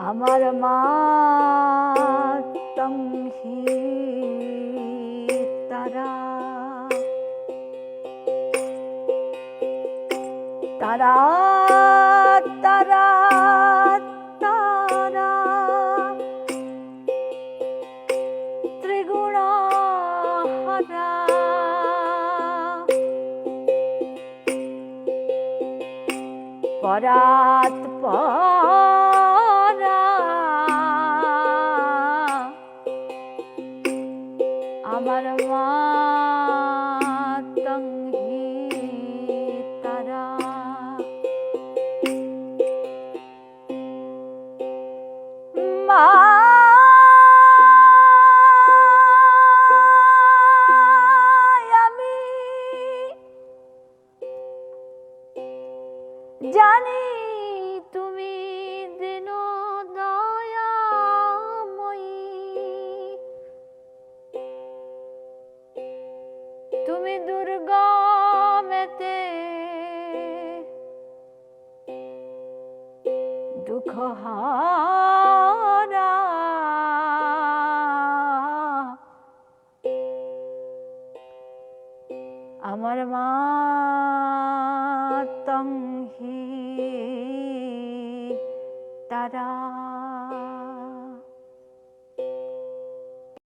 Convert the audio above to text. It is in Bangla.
আমার মা তংহি তারা তারা তারা তারা ত্রিগুণাহারা পরাৎ পরা আমার মা তংহি তারা মা আমি জানি তুমি দীন দয়াময়ী, তুমি দুর্গমেতে দুঃখ হারা আমার মা তংহি তারা।